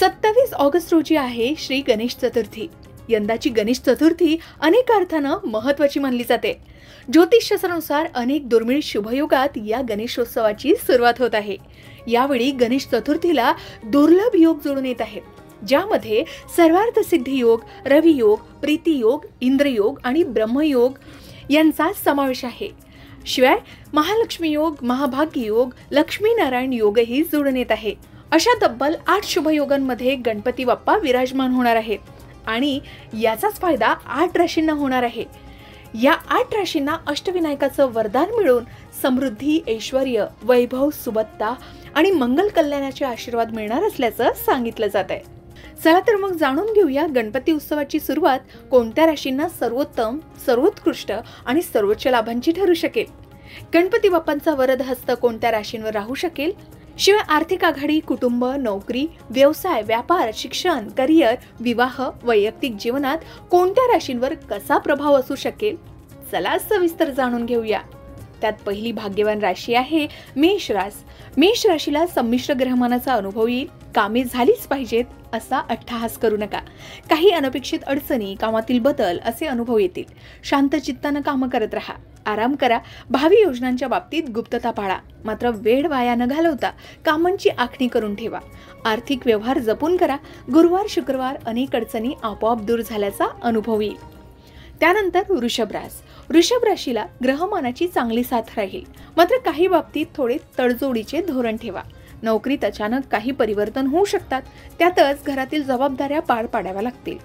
27 August रोजी आहे श्री गणेश चतुर्थी। यंदाची गणेश चतुर्थी अनेक अर्थानं महत्त्वाची मानली जाते। ज्योतिषशास्त्रानुसार अनेक दुर्मिळ शुभयोगात या गणेशोत्सवाची सुरुवात होत आहे। यावेळी गणेश चतुर्थीला दुर्लभ योग जोडून येत आहेत, ज्यामध्ये सर्वार्थ सिद्धी योग, रवी योग, प्रीती योग, इंद्रयोग आणि ब्रह्मयोग यांचा समावेश आहे। शिवाय महालक्ष्मी योग, महाभाग्य योग, लक्ष्मीनारायण योगही जोडून येत आहे। अशा तब्बल 8 शुभयोगांमध्ये गणपती बाप्पा विराजमान होणार आहेत आणि याचाच फायदा 8 राशींना होणार आहे। या 8 राशींना अष्टविनायकाचं वरदान मिळून समृद्धी, ऐश्वर्य, वैभव, सुबत्ता आणि मंगल कल्याणाचे आशीर्वाद मिळणार असल्याचं सांगितलं जात आहे। चला तर मग जाणून घेऊया गणपती उत्सवाची सुरुवात कोणत्या राशींना सर्वोत्तम, सर्वोत्कृष्ट आणि सर्वोच्च लाभांची ठरू शकेल। गणपती बाप्पांचा वरद हस्त कोणत्या राशींवर राहू शकेल। शिवाय आर्थिक आघाडी, कुटुंब, नोकरी, व्यवसाय, व्यापार, शिक्षण, करिअर, विवाह, वैयक्तिक जीवनात कोणत्या राशींवर कसा प्रभाव असू शकेल, चला सविस्तर जाणून घेऊया। त्यात पहिली भाग्यवान राशी आहे मेष रास। मेष राशीला संमिश्र ग्रहमानाचा अनुभव येईल। कामे झालीच पाहिजेत असा अट्टहास करू नका। काही अनपेक्षित अडचणी, कामातील बदल असे अनुभव येतील। शांत चित्तानं कामं करत राहा, आराम करा। भावी योजनांच्या बाबतीत गुप्तता पाळा, मात्र वेळ वाया न घालवता कामांची आखणी करून ठेवा। आर्थिक व्यवहार जपून करा। गुरुवार, शुक्रवार अनेक अडचणी आपोआप दूर झाल्याचा अनुभव येईल। त्यानंतर वृषभ रास। वृषभ राशीला ग्रहमानाची चांगली साथ राहील, मात्र काही बाबतीत थोडे तडजोडीचे धोरण ठेवा। नोकरीत अचानक काही परिवर्तन होऊ शकतात, त्यातच घरातील जबाबदाऱ्या पार पाडाव्या लागतील।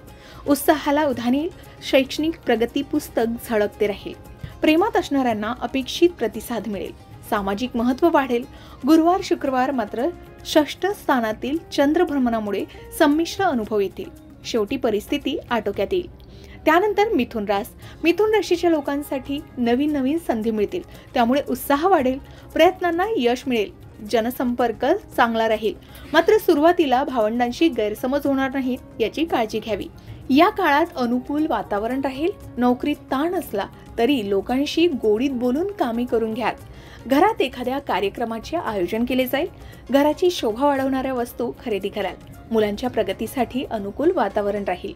उत्साहाला उधाण येईल। शैक्षणिक प्रगती पुस्तक झळकते राहील। प्रेमात असणाऱ्यांना अपेक्षित प्रतिसाद मिळेल। सामाजिक महत्त्व वाढेल। गुरुवार, शुक्रवार मात्र षष्ठ स्थानातील चंद्रभ्रमणामुळे संमिश्र अनुभव येतील। शेवटी परिस्थिती आटोक्यात येईल। त्यानंतर मिथुन रास। मिथुन राशीच्या लोकांसाठी नवीन संधी मिळतील, त्यामुळे उत्साह वाढेल। प्रयत्नांना यश मिळेल। जनसंपर्क चांगला राहील, मात्र सुरुवातीला भावंडांशी गैरसमज होणार नाहीत याची काळजी घ्यावी। या काळात अनुकूल वातावरण राहील। नोकरीत ताण असला तरी लोकांशी गोडीत बोलून कामे करून घ्या। घरात एखाद्या कार्यक्रमाचे आयोजन केले जाईल। घराची शोभा वाढवणाऱ्या वस्तू खरेदी कराल। मुलांच्या प्रगतीसाठी अनुकूल वातावरण राहील।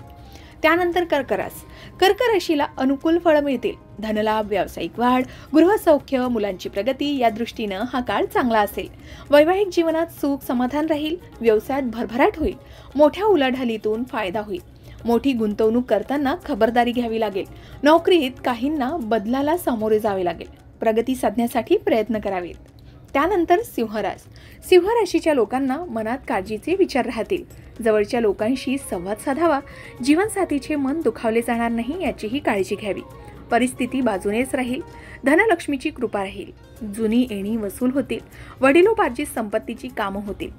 त्यानंतर कर्क रास। कर्क राशीला अनुकूल फळ मिळतील। धनलाभ, व्यावसायिक वाढ, गृहसौख्य, मुलांची प्रगती या दृष्टीनं हा काळ चांगला असेल। वैवाहिक जीवनात सुख, समाधान राहील। व्यवसायात भरभराट होईल। मोठ्या उलाढालीतून फायदा होईल। मोठी गुंतवणूक करताना खबरदारी घ्यावी लागेल। नोकरीत काहींना बदलाला सामोरे जावे लागेल। प्रगती साधण्यासाठी प्रयत्न करावेत। त्यानंतर सिंह रास। सिंह राशीच्या लोकांना मनात काळजीचे विचार राहतील। जवळच्या लोकांशी संवाद साधावा। जीवनसाथीचे मन दुखावले जाणार नाही याचीही काळजी घ्यावी। परिस्थिती बाजूनेच राहील। धनलक्ष्मीची कृपा राहील। जुनी येणी वसूल होतील। वडिलोपार्जित संपत्तीची कामं होतील।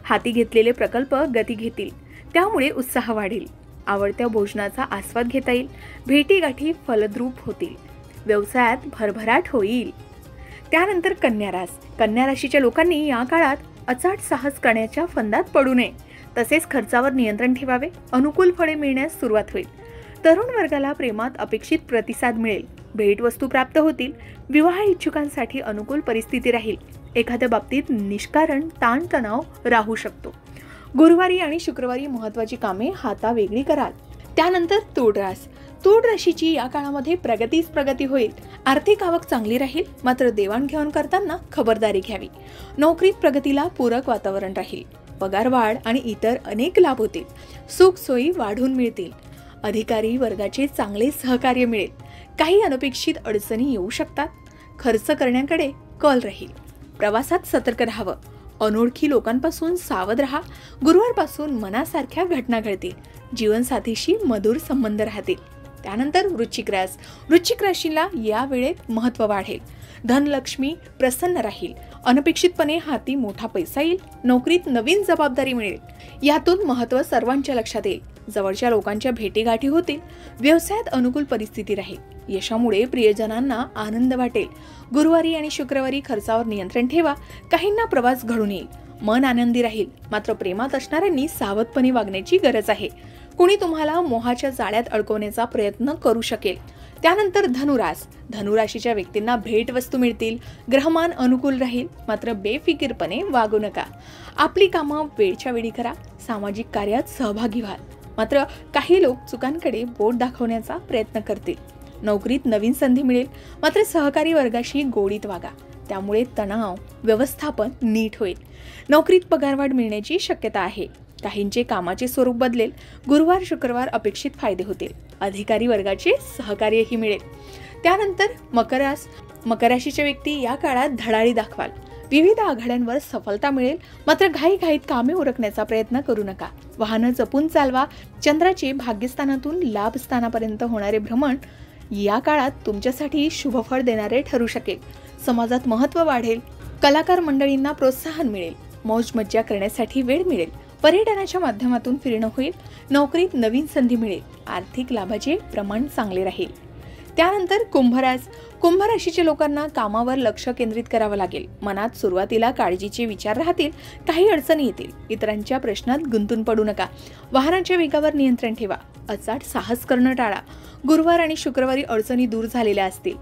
हाती घेतलेले प्रकल्प गती घेतील, त्यामुळे उत्साह वाढेल। आवडत्या भोजनाचा आस्वाद घेता येईल। भेटीगाठी फलद्रूप होतील। व्यवसायात भरभराट होईल। त्यानंतर कन्या रास। कन्या राशीच्या लोकांनी या काळात अचाट साहस करण्याच्या फंदात पडू नये, तसेच खर्चावर नियंत्रण ठेवावे। अनुकूल फळे मिळण्यास सुरुवात होईल। तरुण वर्गाला प्रेमात अपेक्षित प्रतिसाद मिळेल। भेटवस्तू प्राप्त होतील। विवाह इच्छुकांसाठी अनुकूल परिस्थिती राहील। एखाद्या बाबतीत निष्कारण ताणतणाव राहू शकतो। गुरुवारी आणि शुक्रवारी महत्त्वाची कामे हातावेगळी कराल। त्यानंतर तुळ रास। तुळ राशीची या काळामध्ये प्रगती होईल। आर्थिक आवक चांगली राहील, मात्र देवाणघेवाण करताना खबरदारी घ्यावी। नोकरीत प्रगतीला पूरक वातावरण राहील। पगार वाढ आणि इतर अनेक लाभ होतील। सुख सोयी वाढून मिळतील। अधिकारी वर्गाचे चांगले सहकार्य मिळेल। काही अनपेक्षित अडचणी येऊ शकतात। खर्च करण्याकडे कल राहील। प्रवासात सतर्क राहावं। अनोळखी लोकांपासून सावध राहा। गुरुवारपासून मनासारख्या घटना घडतील। जीवनसाथीशी मधुर संबंध राहतील। त्यानंतर वृश्चिक रास। वृश्चिक राशीला या वेळेत महत्त्व वाढेल। धनलक्ष्मी प्रसन्न राहील। अनपेक्षितपणे हाती मोठा पैसा येईल। नोकरीत नवीन जबाबदारी मिळेल। यातून महत्त्व सर्वांच्या लक्षात येईल। जवळच्या लोकांच्या भेटीगाठी होतील। व्यवसायात अनुकूल परिस्थिती राहील। यशामुळे प्रियजनांना आनंद वाटेल। गुरुवारी आणि शुक्रवारी खर्चावर नियंत्रण ठेवा। काहींना प्रवास घडून येईल। मन आनंदी राहील, मात्र प्रेमात असणाऱ्यांनी सावधपणे वागण्याची गरज आहे। कुणी तुम्हाला मोहाच्या जाळ्यात अडकवण्याचा प्रयत्न करू शकेल। त्यानंतर धनुरास, धनुराशीच्या व्यक्तींना भेटवस्तू मिळतील, ग्रहमान अनुकूल राहील, मात्र बेफिकीरपणे वागू नका. आपली कामं वेळच्या वेळी करा, सामाजिक कार्यात सहभागी व्हाल, मात्र काही लोक चुकांकडे बोट दाखवण्याचा प्रयत्न करतील. नोकरीत नवीन संधी मिळेल, मात्र सहकारी वर्गाशी गोडीत वागा, त्यामुळे तणाव व्यवस्थापन नीट होईल. नोकरीत पगारवाढ मिळण्याची शक्यता आहे. काहींचे कामाचे स्वरूप बदलेल. गुरुवार शुक्रवार अपेक्षित फायदे होतील. अधिकारी वर्गाचे सहकार्यही मिळेल. त्यानंतर मकर राशीच्या व्यक्ती या काळात धडाडी दाखवाल. विविध आघाड्यांवर सफलता मिळेल, मात्र घाईघाईत कामे उरकण्याचा प्रयत्न करू नका. वाहनं जपून चालवा. चंद्राचे भाग्यस्थानातून लाभस्थानापर्यंत होणारे भ्रमण या काळात तुमच्यासाठी शुभफळ देणारे ठरू शकेल. समाजात महत्त्व वाढेल. कलाकार मंडळींना प्रोत्साहन मिळेल. मौज मज्जा करण्यासाठी वेळ मिळेल. पर्यटनाच्या माध्यमातून फिरणं होईल. नोकरीत नवीन संधी मिळेल. आर्थिक लाभाचे प्रमाण चांगले राहील. त्यानंतर कुंभ राशीच्या लोकांना कामावर लक्ष केंद्रित करावं लागेल. मनात सुरुवातीला काळजीचे विचार राहतील. काही अडचणी येतील. इतरांच्या प्रश्नात गुंतून पडू नका. वाहनाच्या वेगावर नियंत्रण ठेवा. अचाट साहस करणं टाळा. गुरुवार आणि शुक्रवारी अडचणी दूर झालेल्या असतील.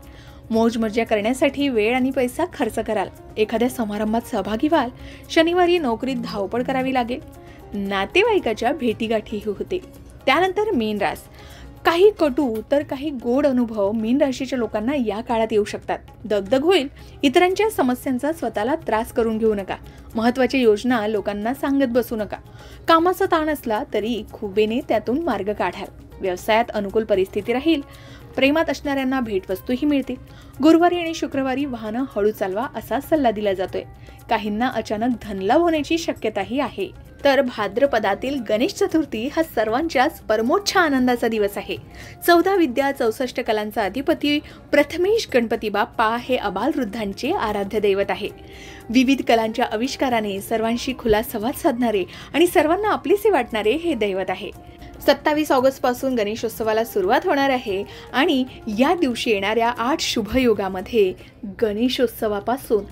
मौज मज्जा करण्यासाठी वेळ आणि पैसा खर्च कराल. एखाद्या समारंभात सहभागी व्हाल. शनिवारी नोकरीत धावपळ करावी लागेल. नातेवाईकाच्या भेटीगाठीही होतील. त्यानंतर मीन रास, काही कटू तर काही गोड अनुभव मीन राशीच्या लोकांना या काळात येऊ शकतात. दगदग होईल. इतरांच्या समस्यांचा स्वतःला त्रास करून घेऊ नका. महत्त्वाच्या योजना लोकांना सांगत बसू नका. कामाचा ताण असला तरी खुबेने त्यातून मार्ग काढाल. व्यवसायात अनुकूल परिस्थिती राहील. प्रेमात असणाऱ्यांना भेटवस्तूही मिळतील. गुरुवारी आणि शुक्रवारी वाहनं हळू चालवा असा सल्ला दिला जातोय. काहींना अचानक धनलाभ होण्याची शक्यताही आहे. तर भाद्रपदातील गणेश चतुर्थी हा सर्वांच्याच परमोच्च आनंदाचा दिवस आहे. 14 विद्या 64 कलांचा अधिपती प्रथमेश गणपती बाप्पा हे आबालवृद्धांचे आराध्य दैवत आहे. विविध कलांच्या आविष्काराने सर्वांशी खुला संवाद साधणारे आणि सर्वांना आपलेसे वाटणारे हे दैवत आहे. 27 ऑगस्ट पासून गणेशोत्सवाला सुरुवात होणार आहे आणि या दिवशी येणाऱ्या 8 शुभयोगामध्ये गणेशोत्सवापासून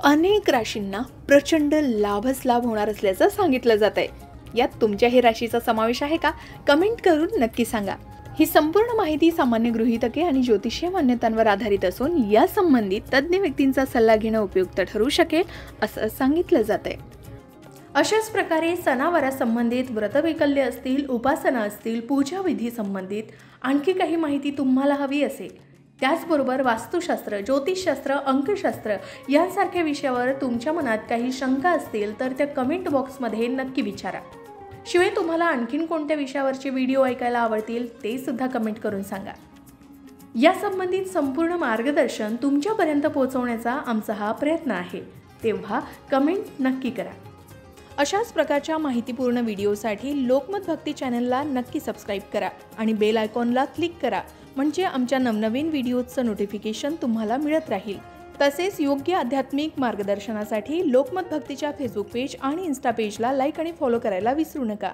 अनेक राशींना प्रचंड लाभच लाभ होणार असल्याचं सांगितलं जात आहे. यात तुमच्याही राशीचा समावेश आहे का? कमेंट करून नक्की सांगा. ही संपूर्ण माहिती सामान्य गृहीतके आणि ज्योतिषीय मान्यतांवर आधारित असून या संबंधित तज्ज्ञ व्यक्तींचा सल्ला घेणं उपयुक्त ठरू शकेल असं सांगितलं जात आहे. अशाच प्रकारे सणावारासंबंधित व्रतवैकल्य असतील, उपासना असतील, पूजाविधी संबंधित आणखी काही माहिती तुम्हाला हवी असेल, त्याचबरोबर वास्तुशास्त्र, ज्योतिषशास्त्र, अंकशास्त्र यांसारख्या विषयावर तुमच्या मनात काही शंका असतील तर त्या कमेंट बॉक्समध्ये नक्की विचारा. शिवाय तुम्हाला आणखीन कोणत्या विषयावरचे व्हिडिओ ऐकायला आवडतील ते सुद्धा कमेंट करून सांगा. या संबंधित संपूर्ण मार्गदर्शन तुमच्यापर्यंत पोहोचवण्याचा आमचा हा प्रयत्न आहे, तेव्हा कमेंट नक्की करा. अशाच प्रकारच्या माहितीपूर्ण व्हिडिओसाठी लोकमत भक्ती चॅनलला नक्की सबस्क्राईब करा आणि बेल आयकॉनला क्लिक करा, म्हणजे आमच्या नवनवीन व्हिडिओचं नोटिफिकेशन तुम्हाला मिळत राहील. तसेच योग्य आध्यात्मिक मार्गदर्शनासाठी लोकमत भक्तीच्या फेसबुक पेज आणि इन्स्टा पेजला लाईक आणि फॉलो करायला विसरू नका.